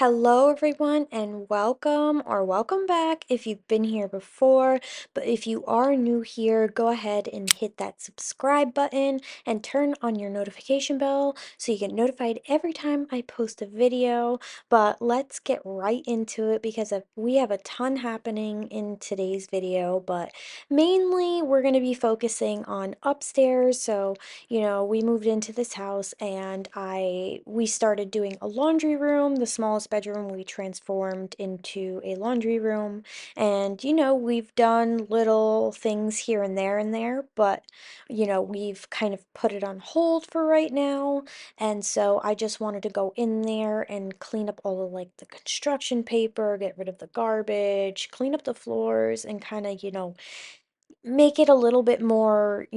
Hello, everyone, and welcome back if you've been here before. But if you are new here, go ahead and hit that subscribe button and turn on your notification bell so you get notified every time I post a video. But let's get right into it because we have a ton happening in today's video, but mainly we're going to be focusing on upstairs. So we moved into this house and we started doing a laundry room. The smallest bedroom we transformed into a laundry room. And we've done little things here and there, but we've kind of put it on hold for right now. And so I just wanted to go in there and clean up all of like the construction paper, get rid of the garbage, clean up the floors and kind of, make it a little bit more,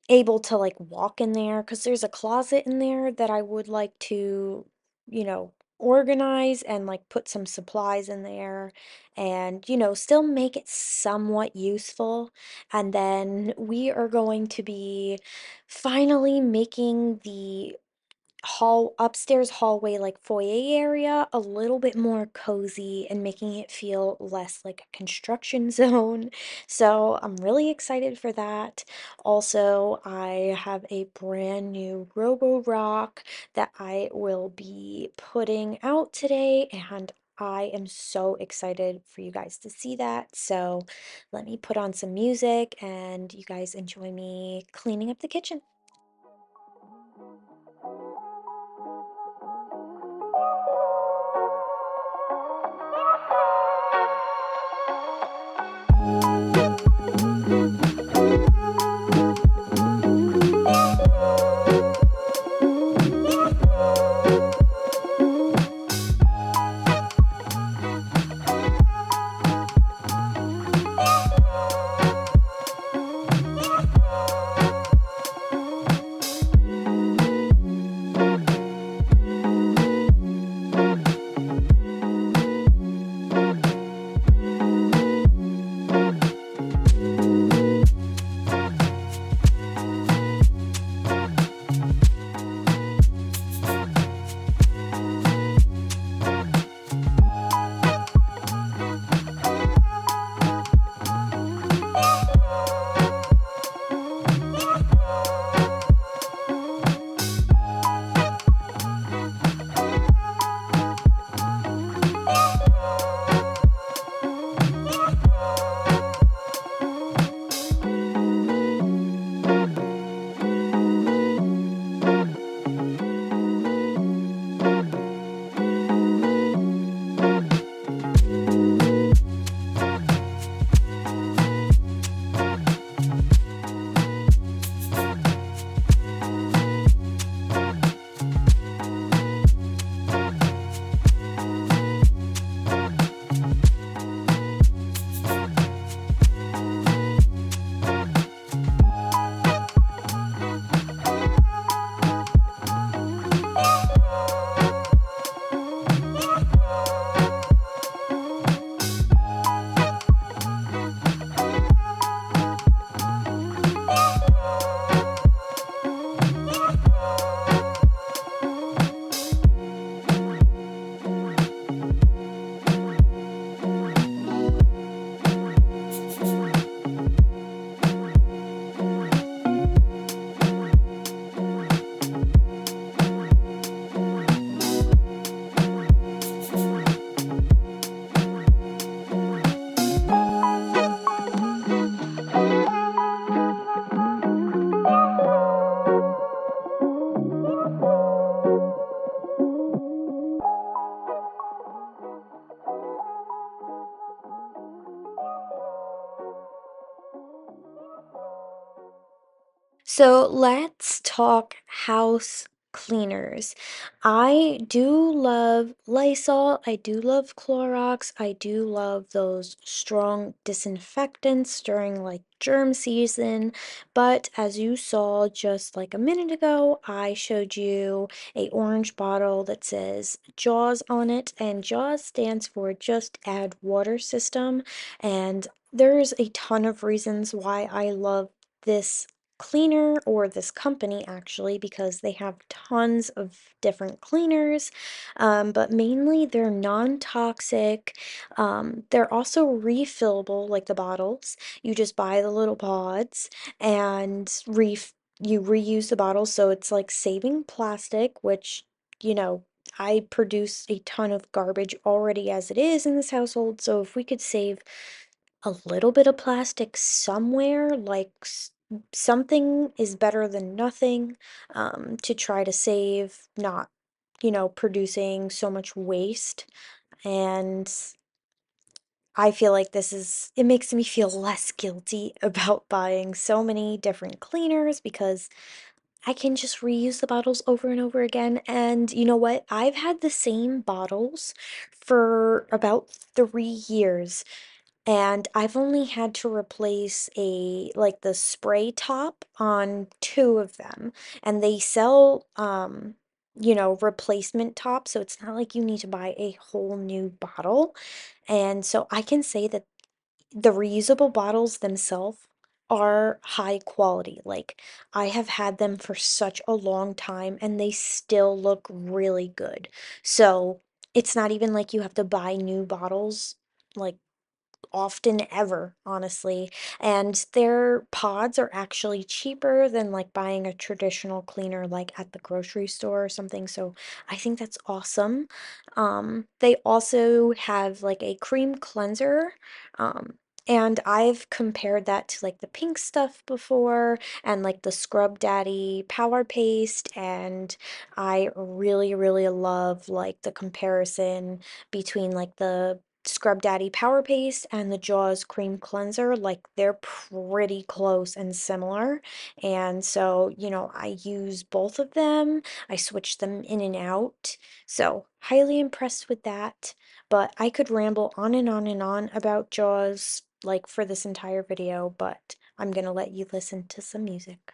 able to like walk in there because there's a closet in there that I would like to, organize and like put some supplies in there and, still make it somewhat useful. And then we are going to be finally making the upstairs hallway like foyer area a little bit more cozy and making it feel less like a construction zone. So I'm really excited for that. Also, I have a brand new Robo Rock that I will be putting out today, and I am so excited for you guys to see that. So let me put on some music and you guys enjoy me cleaning up the kitchen. So let's talk house cleaners. I do love Lysol. I do love Clorox. I do love those strong disinfectants during like germ season. But as you saw just like a minute ago, I showed you a orange bottle that says JAWS on it, and JAWS stands for Just Add Water System. And there's a ton of reasons why I love this cleaner, or this company actually, because they have tons of different cleaners, but mainly they're non-toxic. They're also refillable, like the bottles. You just buy the little pods and you reuse the bottles, so it's like saving plastic, which, you know, I produce a ton of garbage already as it is in this household, so if we could save a little bit of plastic somewhere, like something is better than nothing, to try to save, not, producing so much waste. And I feel like it makes me feel less guilty about buying so many different cleaners because I can just reuse the bottles over and over again. And you know what? I've had the same bottles for about 3 years, and I've only had to replace like the spray top on two of them. And they sell, replacement tops, so it's not like you need to buy a whole new bottle. And so I can say that the reusable bottles themselves are high quality. Like, I have had them for such a long time and they still look really good. So it's not even like you have to buy new bottles, like, often ever, honestly. And their pods are actually cheaper than like buying a traditional cleaner like at the grocery store or something. So I think that's awesome. They also have like a cream cleanser. Um, and I've compared that to like the pink stuff before and like the Scrub Daddy Power Paste. And I really, really love like the comparison between like the Scrub Daddy Power Paste and the Jaws Cream Cleanser. Like, they're pretty close and similar. And so, I use both of them. I switch them in and out. So, highly impressed with that. But I could ramble on and on and on about Jaws, like, for this entire video, but I'm gonna let you listen to some music.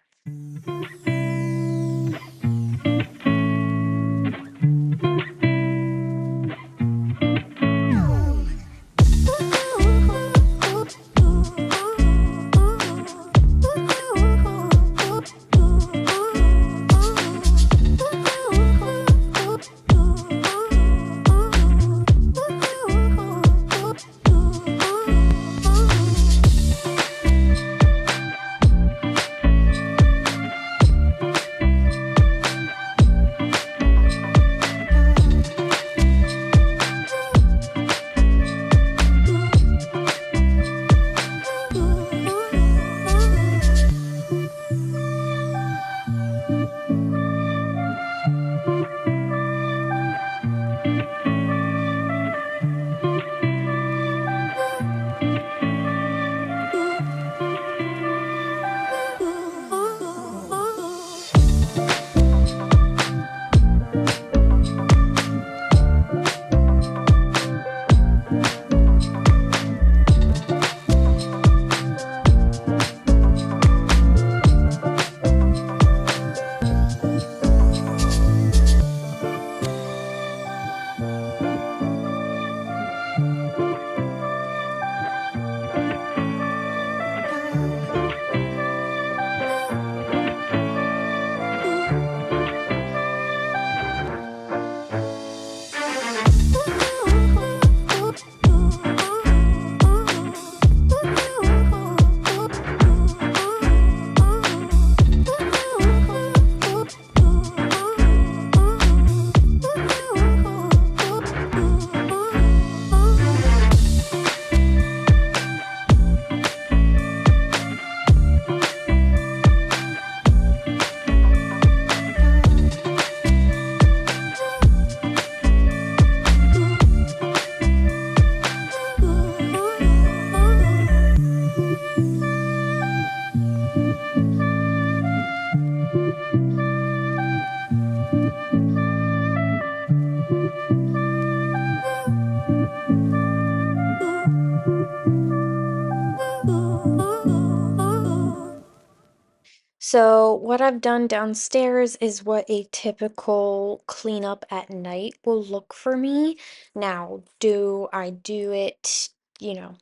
So, what I've done downstairs is what a typical cleanup at night will look for me. Now, do I do it you know,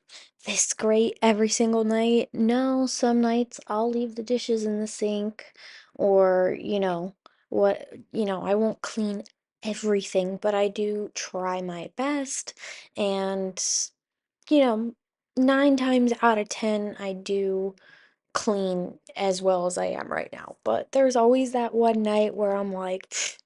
this great every single night. No, some nights I'll leave the dishes in the sink or, I won't clean everything, but I do try my best. And, you know, 9 times out of 10, I do clean as well as I am right now. But there's always that one night where I'm like, "Pfft,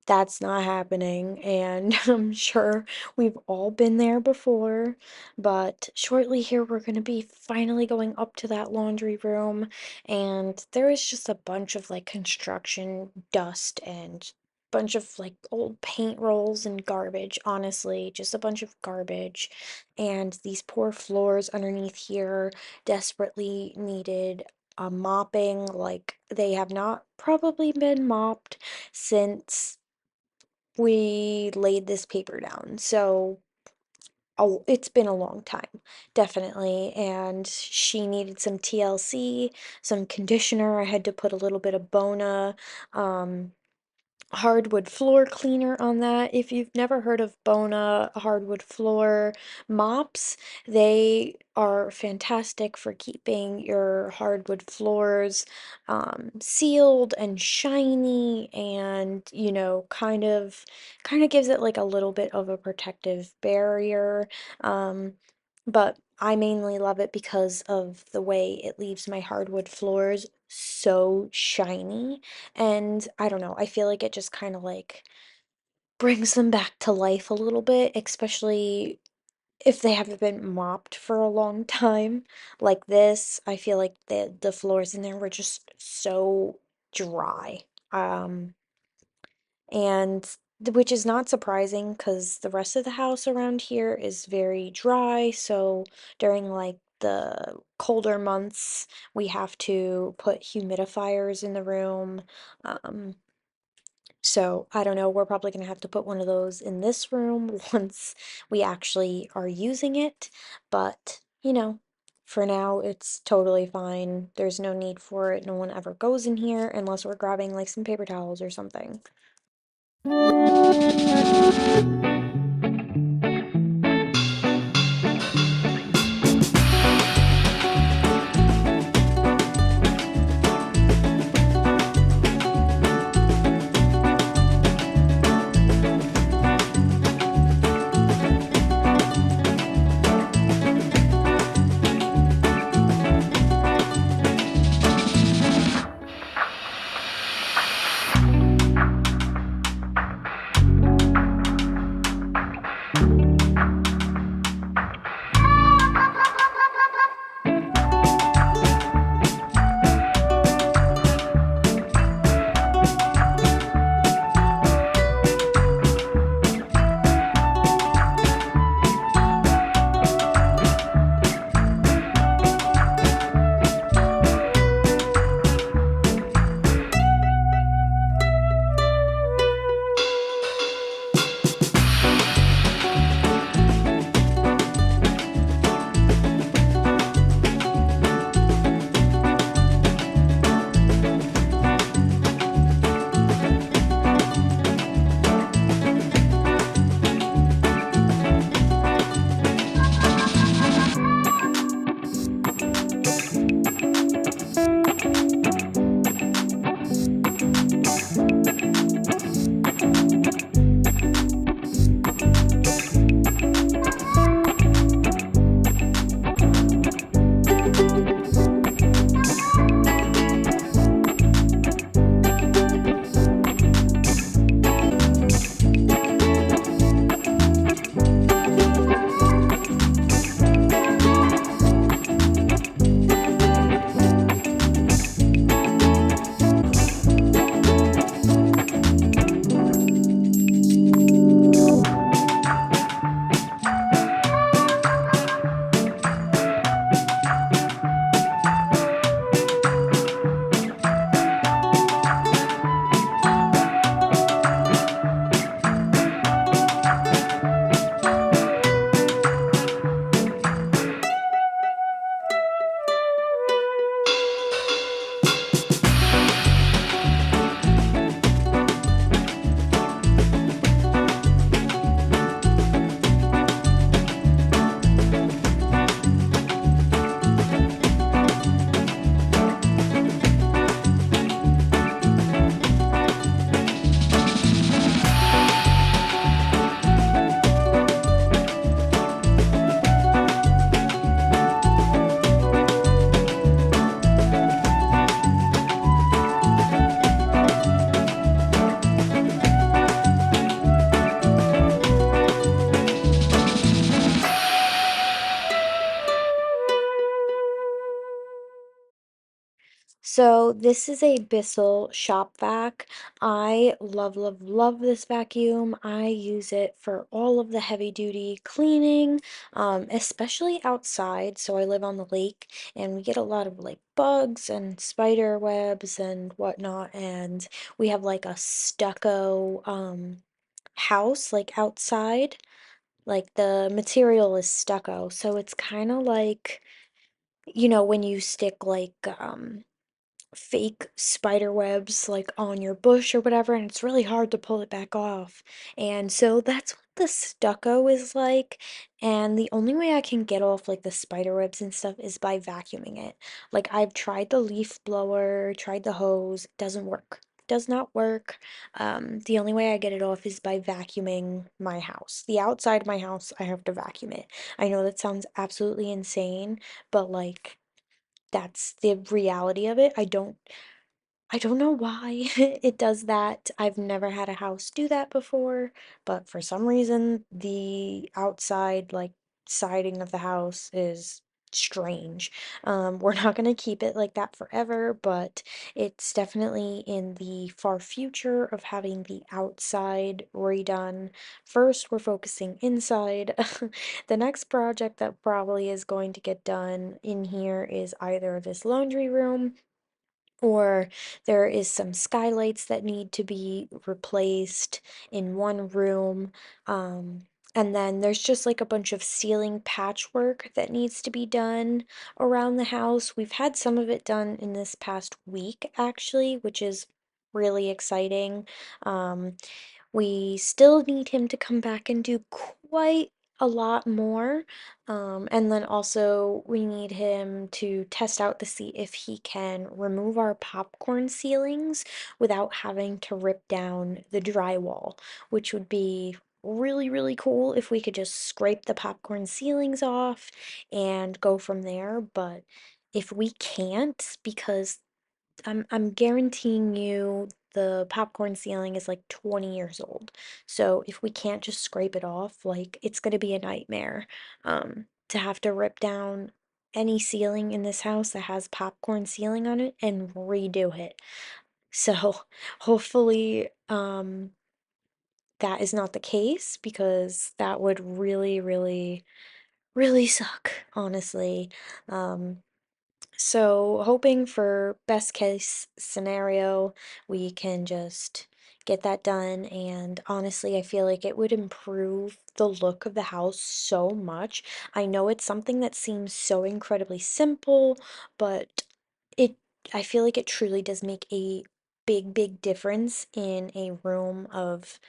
that's not happening." And I'm sure we've all been there before. But shortly here, we're going to be finally going up to that laundry room. And there is just a bunch of like construction dust and bunch of like old paint rolls and garbage, honestly, just a bunch of garbage. And these poor floors underneath here desperately needed a mopping. Like they have not probably been mopped since we laid this paper down. So, oh, it's been a long time, definitely. And she needed some TLC, some conditioner. I had to put a little bit of Bona. Hardwood floor cleaner on that. If you've never heard of Bona hardwood floor mops, they are fantastic for keeping your hardwood floors sealed and shiny and, kind of gives it like a little bit of a protective barrier. Um, but I mainly love it because of the way it leaves my hardwood floors so shiny. And I don't know, I feel like it just kind of like brings them back to life a little bit, especially if they haven't been mopped for a long time. Like this, I feel like the floors in there were just so dry. Um, which is not surprising because the rest of the house around here is very dry. So during like the colder months, we have to put humidifiers in the room. Um, so I don't know, we're probably gonna have to put one of those in this room once we actually are using it. But, for now it's totally fine. There's no need for it. No one ever goes in here unless we're grabbing like some paper towels or something. So this is a Bissell shop vac. I love, love, love this vacuum. I use it for all of the heavy duty cleaning, especially outside. So I live on the lake and we get a lot of like bugs and spider webs and whatnot. And we have like a stucco house like outside. Like the material is stucco. So it's kind of like, when you stick like fake spider webs like on your bush or whatever, and it's really hard to pull it back off. And so that's what the stucco is like. And the only way I can get off like the spider webs and stuff is by vacuuming it. Like I've tried the leaf blower, tried the hose, it doesn't work. Does not work. The only way I get it off is by vacuuming my house. The outside of my house, I have to vacuum it. I know that sounds absolutely insane, but like that's the reality of it. I don't know why it does that. I've never had a house do that before, but for some reason the outside like siding of the house is strange. We're not gonna keep it like that forever, but it's definitely in the far future of having the outside redone. First, we're focusing inside. The next project that probably is going to get done in here is either this laundry room or there is some skylights that need to be replaced in one room. Um, and then there's just like a bunch of ceiling patchwork that needs to be done around the house. We've had some of it done in this past week, actually, which is really exciting. Um, we still need him to come back and do quite a lot more. And then also we need him to test out to see if he can remove our popcorn ceilings without having to rip down the drywall, which would be really, really cool if we could just scrape the popcorn ceilings off and go from there. But if we can't, because I'm guaranteeing you the popcorn ceiling is like 20 years old. So if we can't just scrape it off, like it's gonna be a nightmare. To have to rip down any ceiling in this house that has popcorn ceiling on it and redo it. So hopefully that is not the case because that would really, really, really suck, honestly. Um so, hoping for best case scenario, we can just get that done. And honestly, I feel like it would improve the look of the house so much. I know it's something that seems so incredibly simple, but it, I feel like it truly does make a big, big difference in a room of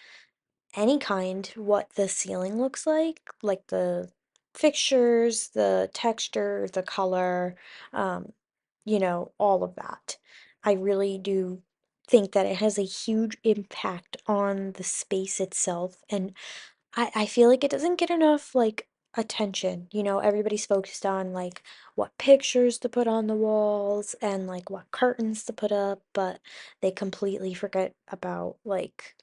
any kind what the ceiling looks like the fixtures, the texture, the color, um, all of that. I really do think that it has a huge impact on the space itself, and I feel like it doesn't get enough like attention. Everybody's focused on like what pictures to put on the walls and like what curtains to put up, but they completely forget about like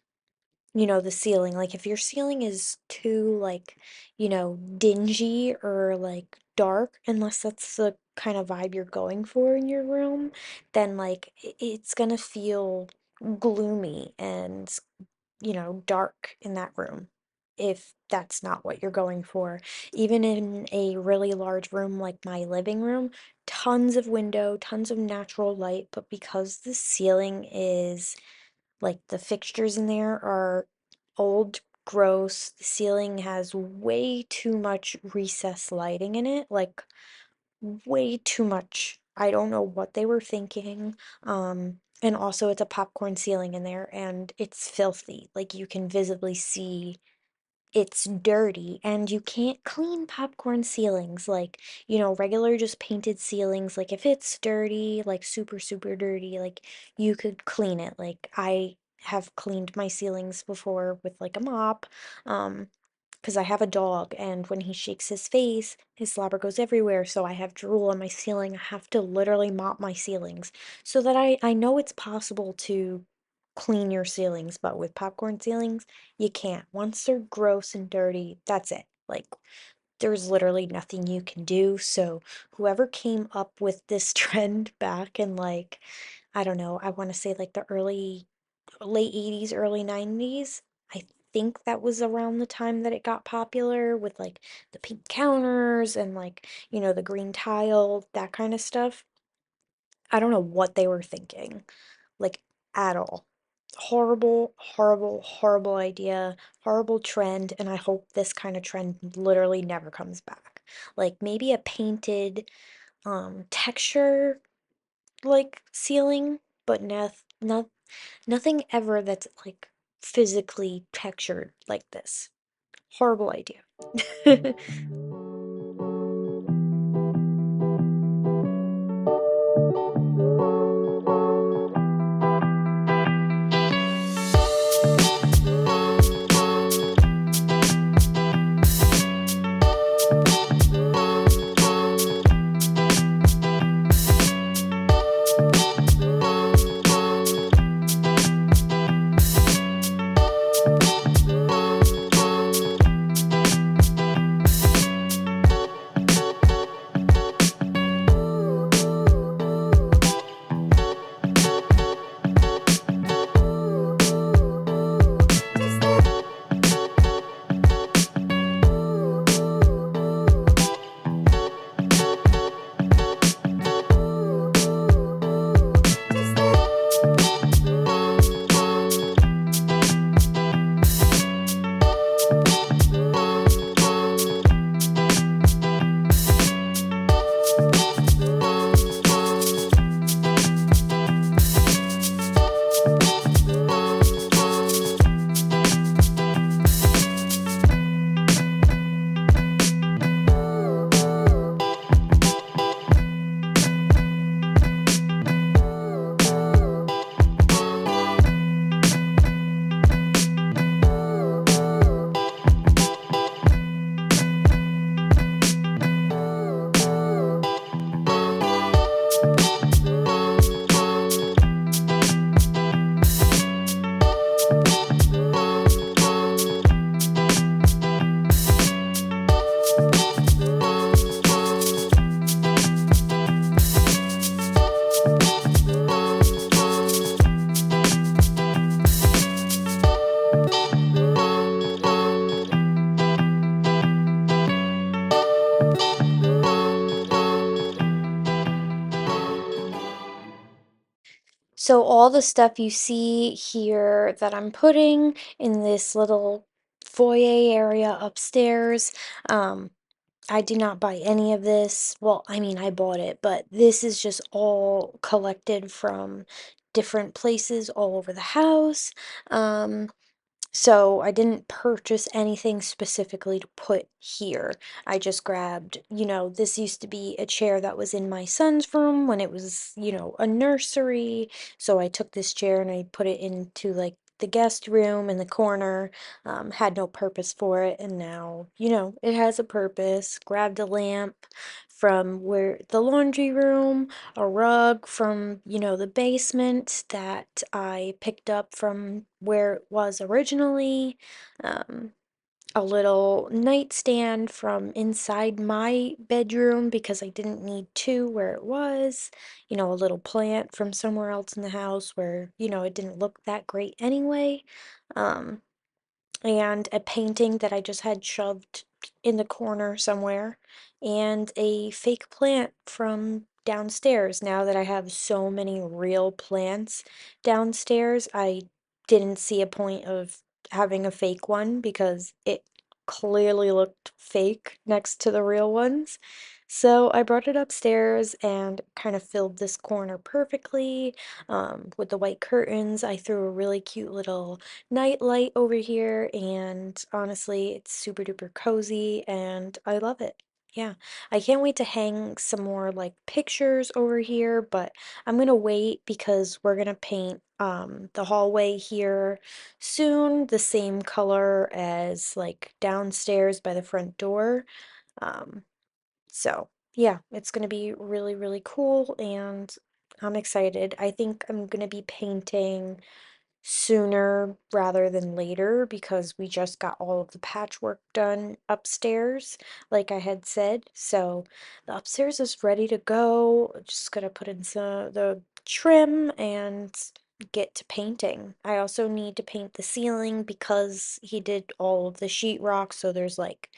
the ceiling. Like if your ceiling is too like, dingy or like dark, unless that's the kind of vibe you're going for in your room, then like it's gonna feel gloomy and, dark in that room if that's not what you're going for. Even in a really large room like my living room, tons of window, tons of natural light, but because the ceiling is like the fixtures in there are old, gross. The ceiling has way too much recessed lighting in it, like way too much. I don't know what they were thinking. And also it's a popcorn ceiling in there and it's filthy. Like you can visibly see it's dirty and you can't clean popcorn ceilings like, regular just painted ceilings. Like if it's dirty, like super, super dirty, like you could clean it. Like I have cleaned my ceilings before with like a mop. Because I have a dog and when he shakes his slobber goes everywhere. So I have drool on my ceiling. I have to literally mop my ceilings so that I know it's possible to clean your ceilings, but with popcorn ceilings, you can't. Once they're gross and dirty, that's it. Like there's literally nothing you can do. So whoever came up with this trend back in like, I don't know, I want to say like the late 80s, early 90s. I think that was around the time that it got popular with like the pink counters and like, the green tile, that kind of stuff. I don't know what they were thinking, like at all. Horrible, horrible, horrible idea, horrible trend, and I hope this kind of trend literally never comes back. Like maybe a painted texture like ceiling, but nothing ever that's like physically textured like this. Horrible idea. So all the stuff you see here that I'm putting in this little foyer area upstairs, um, I did not buy any of this. Well, I mean, I bought it, but this is just all collected from different places all over the house. Um, so I didn't purchase anything specifically to put here. I just grabbed, this used to be a chair that was in my son's room when it was, a nursery. So I took this chair and I put it into like the guest room in the corner. Had no purpose for it, and now, it has a purpose. Grabbed a lamp from where the laundry room, a rug from, the basement that I picked up from where it was originally, um, a little nightstand from inside my bedroom because I didn't need two where it was, a little plant from somewhere else in the house where, it didn't look that great anyway. Um, and a painting that I just had shoved in the corner somewhere, and a fake plant from downstairs. Now that I have so many real plants downstairs, I didn't see a point of having a fake one because it clearly looked fake next to the real ones. So I brought it upstairs and kind of filled this corner perfectly with the white curtains. I threw a really cute little night light over here, and honestly, it's super duper cozy and I love it. Yeah, I can't wait to hang some more like pictures over here, but I'm gonna wait because we're gonna paint the hallway here soon the same color as like downstairs by the front door. Um, so yeah, it's gonna be really, really cool and I'm excited. I think I'm gonna be painting sooner rather than later because we just got all of the patchwork done upstairs, like I had said. So the upstairs is ready to go. Just gonna put in the trim and get to painting. I also need to paint the ceiling because he did all of the sheetrock, so there's like,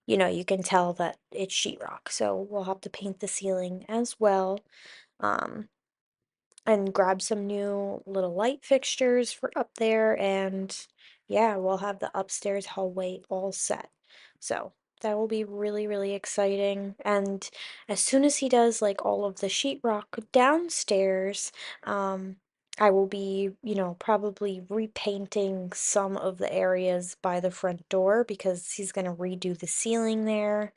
you can tell that it's sheetrock. So we'll have to paint the ceiling as well. Um, and grab some new little light fixtures for up there, and yeah, we'll have the upstairs hallway all set. So that will be really, really exciting. And as soon as he does like all of the sheetrock downstairs, I will be, probably repainting some of the areas by the front door because he's gonna redo the ceiling there.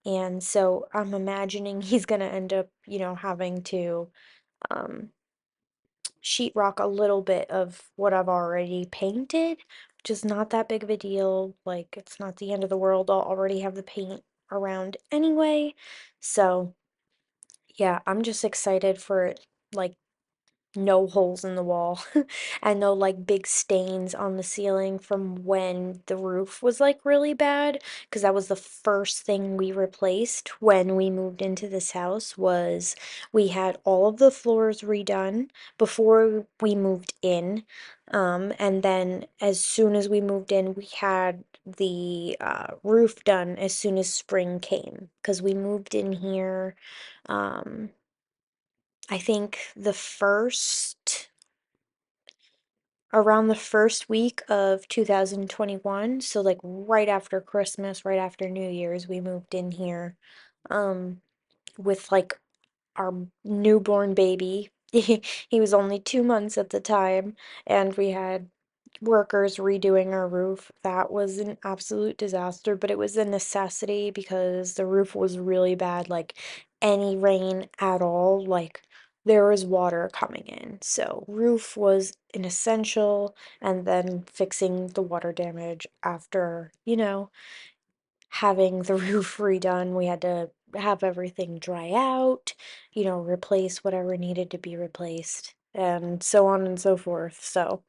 And so I'm imagining he's gonna end up, having to um sheetrock a little bit of what I've already painted, which is not that big of a deal. Like, it's not the end of the world. I'll already have the paint around anyway. So, yeah, I'm just excited for like no holes in the wall and no like big stains on the ceiling from when the roof was like really bad, because that was the first thing we replaced when we moved into this house. Was we had all of the floors redone before we moved in, and then as soon as we moved in we had the roof done as soon as spring came, because we moved in here um I think around the first week of 2021, so like right after Christmas, right after New Year's, we moved in here um with like our newborn baby. He was only 2 months at the time, and we had workers redoing our roof. That was an absolute disaster, but it was a necessity because the roof was really bad. Like any rain at all, like there was water coming in. So roof was an essential, and then fixing the water damage after, having the roof redone. We had to have everything dry out, replace whatever needed to be replaced, and so on and so forth. So,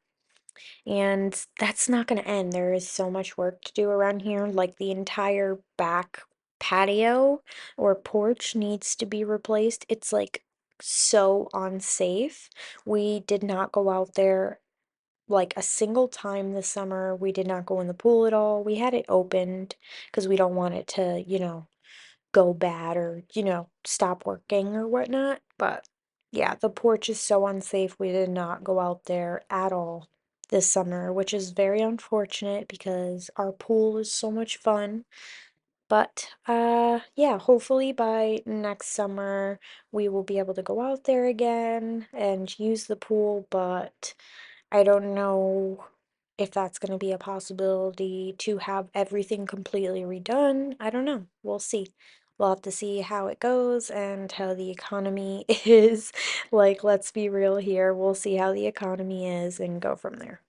and that's not going to end. There is so much work to do around here. Like the entire back patio or porch needs to be replaced. It's like so unsafe. We did not go out there like a single time this summer. We did not go in the pool at all. We had it opened because we don't want it to, go bad or, stop working or whatnot. But yeah, the porch is so unsafe. We did not go out there at all this summer, which is very unfortunate because our pool is so much fun. But yeah, hopefully by next summer we will be able to go out there again and use the pool, but I don't know if that's going to be a possibility to have everything completely redone. I don't know. We'll see. We'll have to see how it goes and how the economy is. Like, let's be real here. We'll see how the economy is and go from there.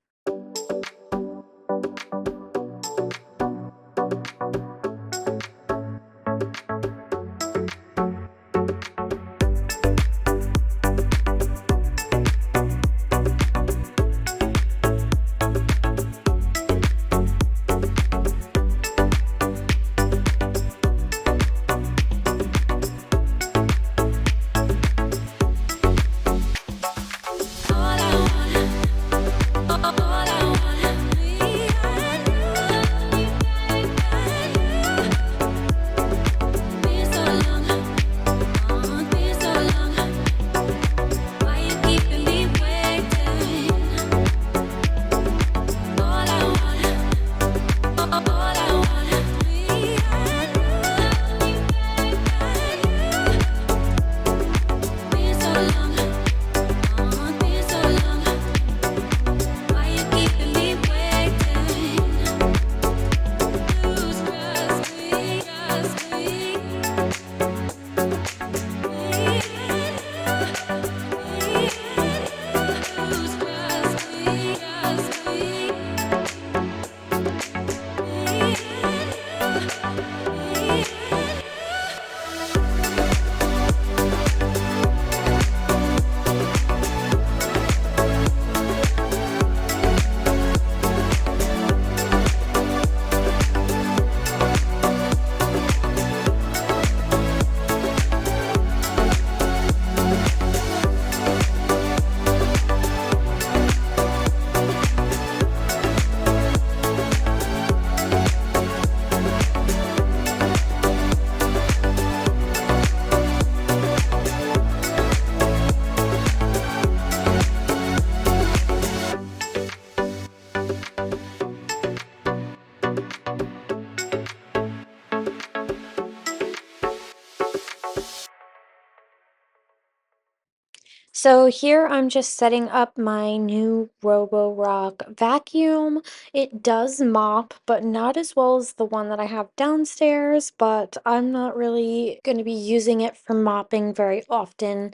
So here I'm just setting up my new Roborock vacuum. It does mop, but not as well as the one that I have downstairs, but I'm not really going to be using it for mopping very often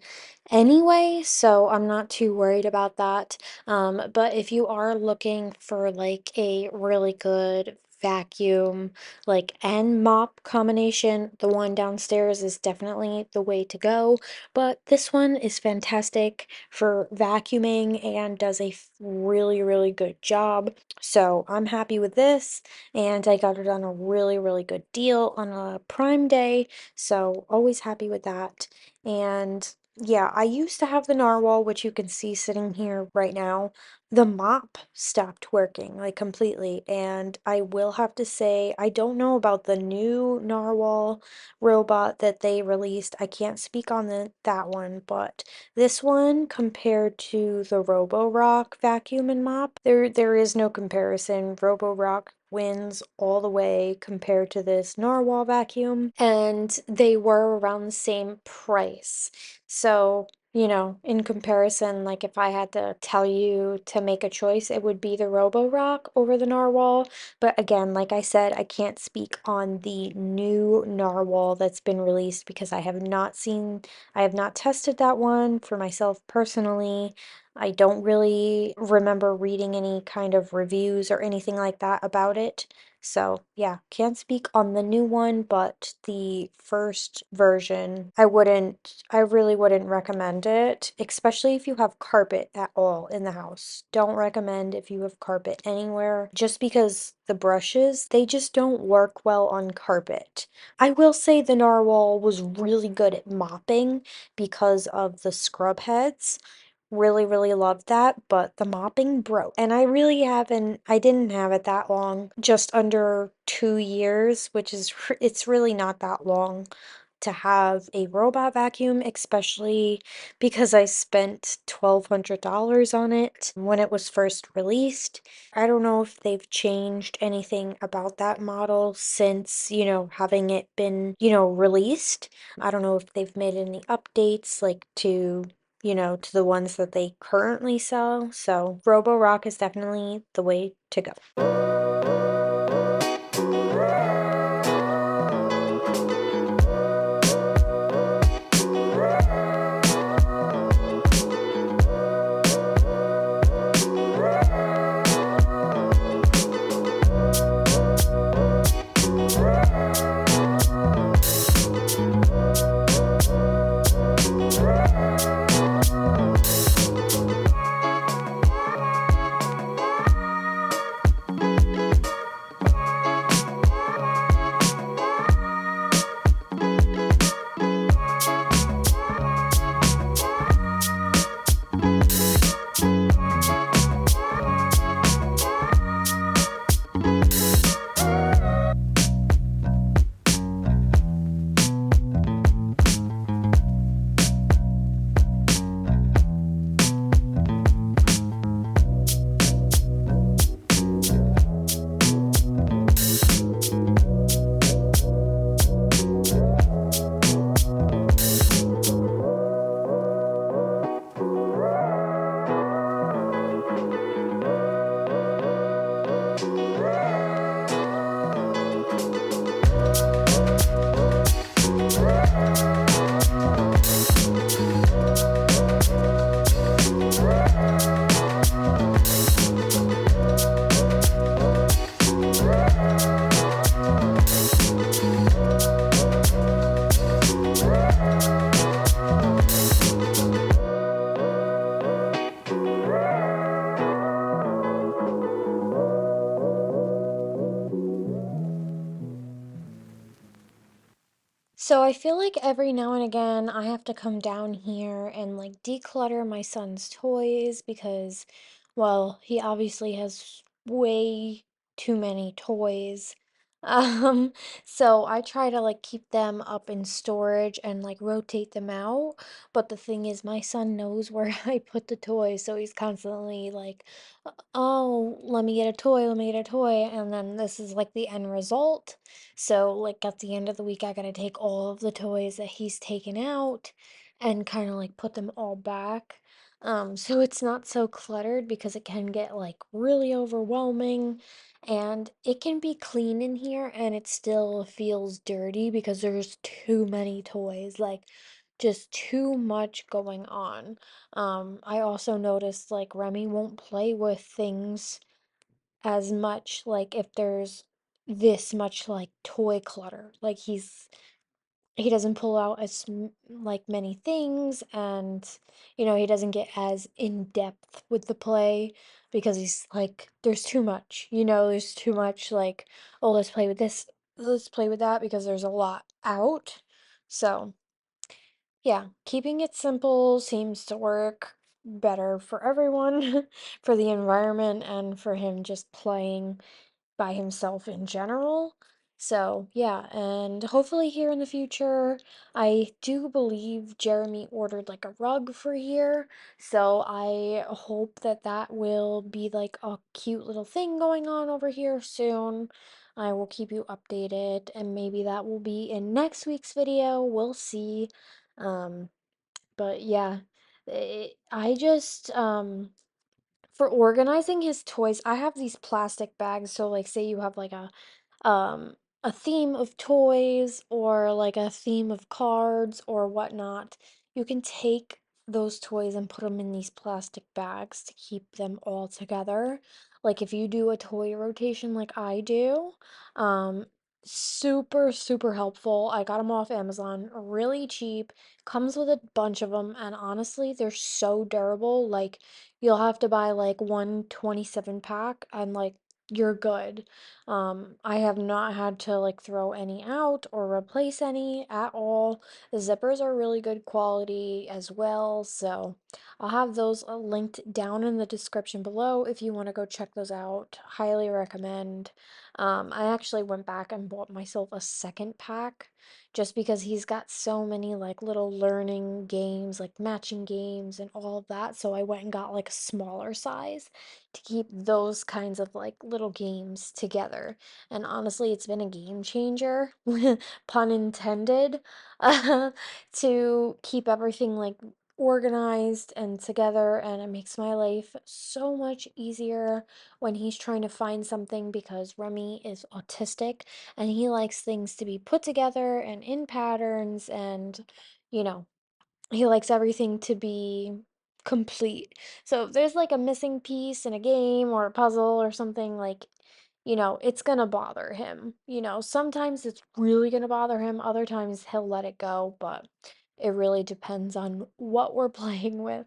anyway, so I'm not too worried about that. But if you are looking for like a really good vacuum and mop combination, the one downstairs is definitely the way to go. But this one is fantastic for vacuuming and does a really, really good job. So I'm happy with this, and I got it on a really, really good deal on a Prime Day. So always happy with that. And yeah, I used to have the narwhal, which you can see sitting here right now. The mop stopped working like completely, and I will have to say, I don't know about the new narwhal robot that they released. I can't speak on that one, but this one compared to the Roborock vacuum and mop, there is no comparison. Roborock wins all the way compared to this narwhal vacuum, and they were around the same price. So, in comparison, like if I had to tell you to make a choice, it would be the Roborock over the narwhal. But again, like I said, I can't speak on the new narwhal that's been released because I have not tested that one for myself personally. I don't really remember reading any kind of reviews or anything like that about it. So, yeah, can't speak on the new one, but the first version, I really wouldn't recommend it, especially if you have carpet at all in the house. Don't recommend if you have carpet anywhere, just because the brushes, they just don't work well on carpet. I will say the narwhal was really good at mopping because of the scrub heads. Really, really loved that, but the mopping broke. And I didn't have it that long, just under 2 years, which is, it's really not that long to have a robot vacuum, especially because I spent $1,200 on it when it was first released. I don't know if they've changed anything about that model since, having it been, released. I don't know if they've made any updates to the ones that they currently sell. So Roborock is definitely the way to go. So I feel like every now and again I have to come down here and declutter my son's toys because, well, he obviously has way too many toys. Um, so I try to keep them up in storage and rotate them out. But the thing is, my son knows where I put the toys, so he's constantly like, oh, let me get a toy, let me get a toy. And then this is the end result. So, at the end of the week, I gotta take all of the toys that he's taken out. and kind of like put them all back. So it's not so cluttered because it can get like really overwhelming and it can be clean in here and it still feels dirty because there's too many toys, like just too much going on. I also noticed like Remy won't play with things as much, like if there's this much like toy clutter. Like he doesn't pull out like many things, and he doesn't get as in depth with the play because he's like there's too much, there's too much, like, oh, let's play with this, let's play with that, because there's a lot out. So yeah, keeping it simple seems to work better for everyone, for the environment and for him just playing by himself in general. So, yeah, and hopefully here in the future, I do believe Jeremy ordered like a rug for here. So, I hope that that will be like a cute little thing going on over here soon. I will keep you updated, and maybe that will be in next week's video. We'll see. Um, but yeah, I just for organizing his toys, I have these plastic bags. So like say you have like um a theme of toys or like a theme of cards or whatnot, you can take those toys and put them in these plastic bags to keep them all together. Like if you do a toy rotation like I do, um super super helpful. I got them off Amazon, really cheap. Comes with a bunch of them, and honestly, they're so durable. Like you'll have to buy like 127 pack and like you're good. I have not had to like throw any out or replace any at all. The zippers are really good quality as well, so I'll have those linked down in the description below if you want to go check those out. Highly recommend. I actually went back and bought myself a second pack just because he's got so many like little learning games, like matching games and all of that. So I went and got like a smaller size to keep those kinds of like little games together. And honestly, it's been a game changer, pun intended, to keep everything like organized and together, and it makes my life so much easier when he's trying to find something, because Remy is autistic and he likes things to be put together and in patterns, and you know he likes everything to be complete. So if there's like a missing piece in a game or a puzzle or something, like, it's gonna bother him. Sometimes it's really gonna bother him, other times he'll let it go, but it really depends on what we're playing with.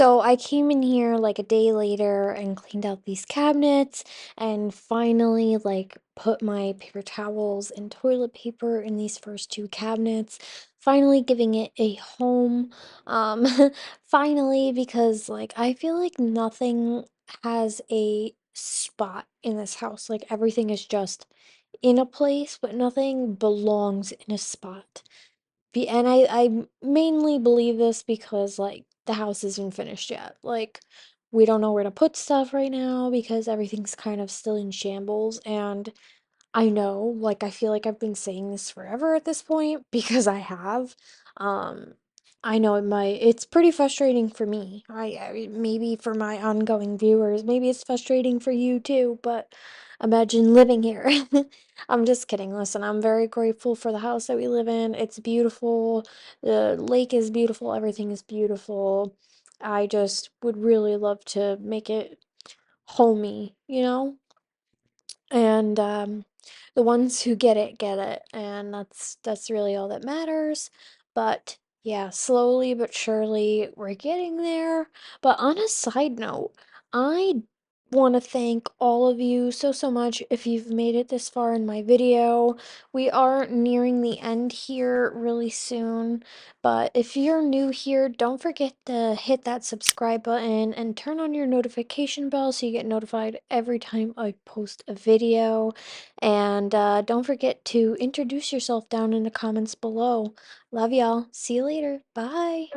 So I came in here like a day later and cleaned out these cabinets and finally like put my paper towels and toilet paper in these first two cabinets, finally giving it a home. Um finally, because like I feel like nothing has a spot in this house. Like everything is just in a place, but nothing belongs in a spot. And I mainly believe this because like the house isn't finished yet. Like we don't know where to put stuff right now because everything's kind of still in shambles. And I know, like I feel like I've been saying this forever at this point because I have. Um I know it's pretty frustrating for me. I maybe for my ongoing viewers, maybe it's frustrating for you too, but imagine living here. I'm just kidding. Listen, I'm very grateful for the house that we live in. It's beautiful. The lake is beautiful. Everything is beautiful. I just would really love to make it homey, you know? And the ones who get it, and that's really all that matters. But yeah, slowly but surely we're getting there. But on a side note, I want to thank all of you so much if you've made it this far in my video. We are nearing the end here really soon, but if you're new here, don't forget to hit that subscribe button and turn on your notification bell so you get notified every time I post a video. And don't forget to introduce yourself down in the comments below. Love y'all. See you later. Bye.